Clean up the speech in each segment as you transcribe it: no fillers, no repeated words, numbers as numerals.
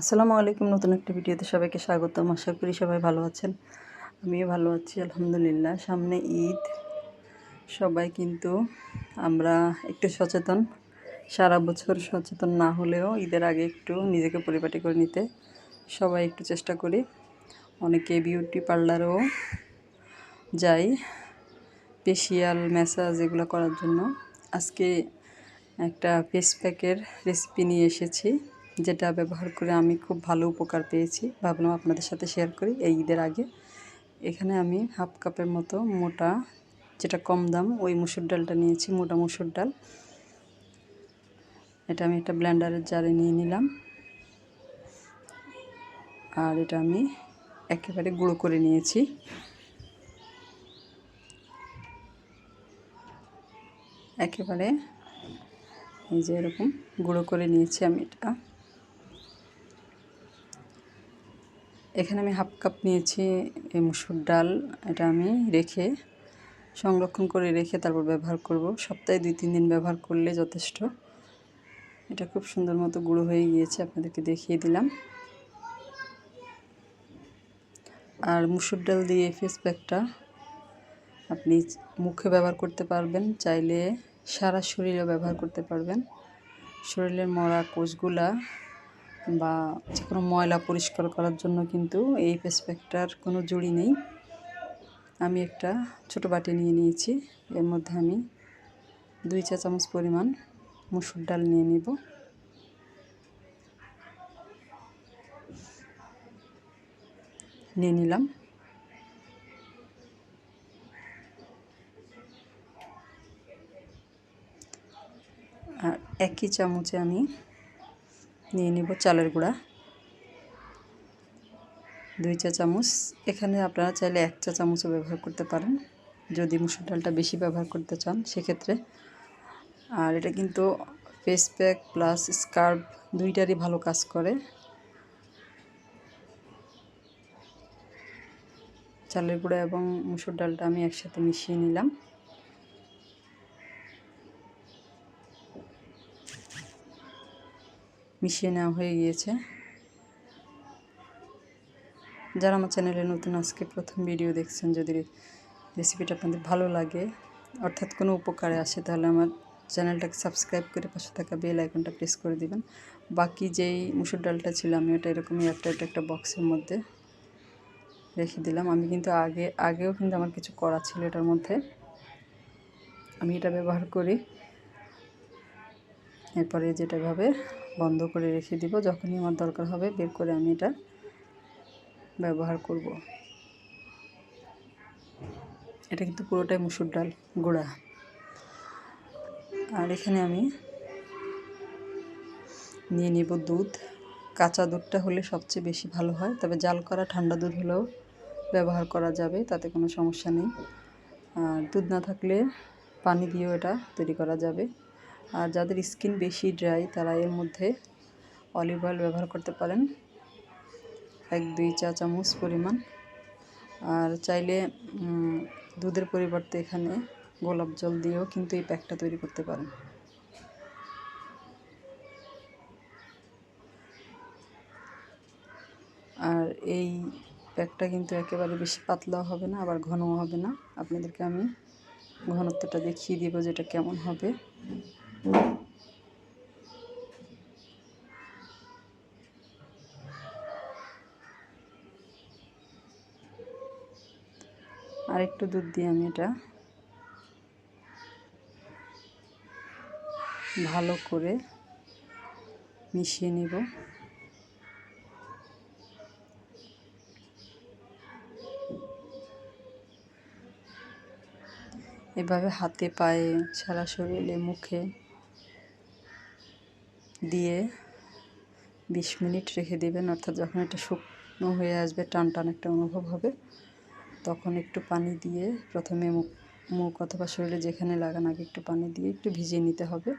আসসালামু আলাইকুম। নতুন একটা ভিডিওতে সবাইকে স্বাগতম। আশা করি সবাই ভালো আছেন। আমিও ভালো আছি আলহামদুলিল্লাহ। সামনে ঈদ, সবাই কিন্তু আমরা একটু সচেতন। সারা বছর সচেতন না হলেও ঈদের আগে একটু নিজেকে পরিপাটি করে নিতে সবাই একটু চেষ্টা করি। অনেকে বিউটি পার্লারেও যাই ফেসিয়াল, ম্যাসাজ এগুলো করার জন্য। আজকে একটা ফেস প্যাকের রেসিপি নিয়ে এসেছি, যেটা ব্যবহার করে আমি খুব ভালো উপকার পেয়েছি। ভাবলাম আপনাদের সাথে শেয়ার করি এই ঈদের আগে। এখানে আমি হাফ কাপের মতো মোটা, যেটা কম দাম, ওই মুসুর ডালটা নিয়েছি, মোটা মুসুর ডাল। এটা আমি একটা ব্লেন্ডারের জারে নিয়ে নিলাম, আর এটা আমি একেবারে গুঁড়ো করে নিয়েছি। একেবারে এই যে এরকম গুঁড়ো করে নিয়েছি আমি এটা। এখানে আমি হাফ কাপ নিয়েছি এই মুসুর ডাল। এটা আমি সংরক্ষণ করে রেখে তারপর ব্যবহার করব। সপ্তাহে 2-3 দিন ব্যবহার করলে যথেষ্ট। এটা খুব সুন্দর মতো গুঁড়ো হয়ে গিয়েছে, আপনাদেরকে দেখিয়ে দিলাম। আর মুসুর ডাল দিয়ে ফেস প্যাকটা আপনি মুখে ব্যবহার করতে পারবেন, চাইলে সারা শরীরে ব্যবহার করতে পারবেন। শরীরের মরা কোষগুলা বা যে কোনো ময়লা পরিষ্কার করার জন্য কিন্তু এই ফেস প্যাকটার কোনো জুড়ি নেই। আমি একটা ছোট বাটি নিয়ে নিয়েছি, এর মধ্যে আমি 2 চা চামচ পরিমাণ মুসুর ডাল নিয়ে নিব। নিয়ে নিলাম। আর একই চামচে আমি নিয়ে নিব চালের গুঁড়া 2 চা চামচ। এখানে আপনারা চাইলে 1 চা চামচও ব্যবহার করতে পারেন, যদি মুসুর ডালটা বেশি ব্যবহার করতে চান সেক্ষেত্রে। আর এটা কিন্তু ফেস প্যাক প্লাস স্কার্ফ দুইটারই ভালো কাজ করে। চালের গুঁড়া এবং মুসুর ডালটা আমি একসাথে মিশিয়ে নিলাম। মিশিয়ে নেওয়া হয়ে গিয়েছে। যারা আমার চ্যানেলে নতুন, আজকে প্রথম ভিডিও দেখছেন, যদি রেসিপিটা আপনাদের ভালো লাগে, অর্থাৎ কোনো উপকারে আসে, তাহলে আমার চ্যানেলটাকে সাবস্ক্রাইব করে পাশে থাকা বেল আইকনটা প্রেস করে দিবেন। বাকি যেই মুসুর ডালটা ছিল আমি ওটা এরকমই একটা বক্সের মধ্যে রেখে দিলাম। আমি কিন্তু আগেও কিন্তু আমার কিছু করা ছিল এটার মধ্যে। আমি এটা ব্যবহার করি। এরপরে যেটাভাবে বন্ধ করে রেখে দিব, যখনই আমার দরকার হবে বের করে আমি এটা ব্যবহার করব। এটা কিন্তু পুরোটাই মুসুর ডাল গুঁড়া। আর এখানে আমি নিয়ে নিব দুধ। কাঁচা দুধটা হলে সবচেয়ে বেশি ভালো হয়, তবে জাল করা ঠান্ডা দুধ হলেও ব্যবহার করা যাবে, তাতে কোনো সমস্যা নেই। আর দুধ না থাকলে পানি দিয়েও এটা তৈরি করা যাবে। আর যাদের স্কিন বেশি ড্রাই, তারা এর মধ্যে অলিভ অয়েল ব্যবহার করতে পারেন 1-2 চা চামচ পরিমাণ। আর চাইলে দুধের পরিবর্তে এখানে গোলাপ জল দিয়েও কিন্তু এই প্যাকটা তৈরি করতে পারেন। আর এই প্যাকটা কিন্তু একেবারে বেশি পাতলাও হবে না, আবার ঘনও হবে না। আপনাদেরকে আমি ঘনত্বটা দেখিয়ে দিব যেটা কেমন হবে। আর একটু দুধ দিয়ে আমি এটা ভালো করে মিশিয়ে নিব। এভাবে হাতে, পায়ে, সারা শরীরে, মুখে দিয়ে 20 মিনিট রেখে দেবেন। অর্থাৎ যখন এটা শুকনো হয়ে আসবে, টান টান একটা অনুভব হবে, তখন একটু পানি দিয়ে প্রথমে মুখ অথবা শরীরে যেখানে লাগান আগে একটু পানি দিয়ে একটু ভিজিয়ে নিতে হবে।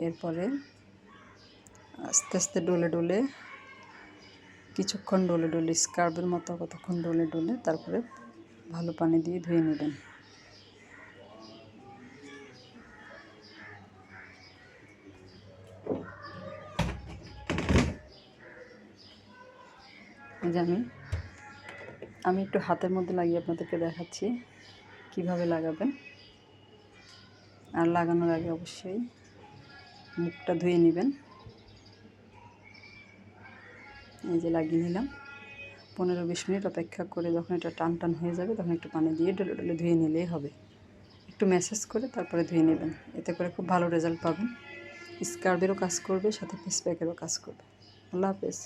এরপরে আস্তে আস্তে ডলে ডলে কিছুক্ষণ ডলে ডলে স্কার্ফের মতো কতক্ষণ ডলে ডলে তারপরে ভালো পানি দিয়ে ধুয়ে নেবেন। এই যে আমি একটু হাতের মধ্যে লাগিয়ে আপনাদেরকে দেখাচ্ছি কিভাবে লাগাবেন। আর লাগানোর আগে অবশ্যই মুখটা ধুয়ে নেবেন। এই যে লাগিয়ে নিলাম, 15-20 মিনিট অপেক্ষা করে যখন এটা টান টান হয়ে যাবে তখন একটু পানি দিয়ে ডলে ডলে ধুয়ে নিলেই হবে। একটু ম্যাসাজ করে তারপরে ধুয়ে নেবেন, এতে করে খুব ভালো রেজাল্ট পাবেন। স্কার্বেরও কাজ করবে, সাথে ফেস প্যাকেরও কাজ করবে। আল্লাহ হাফেজ।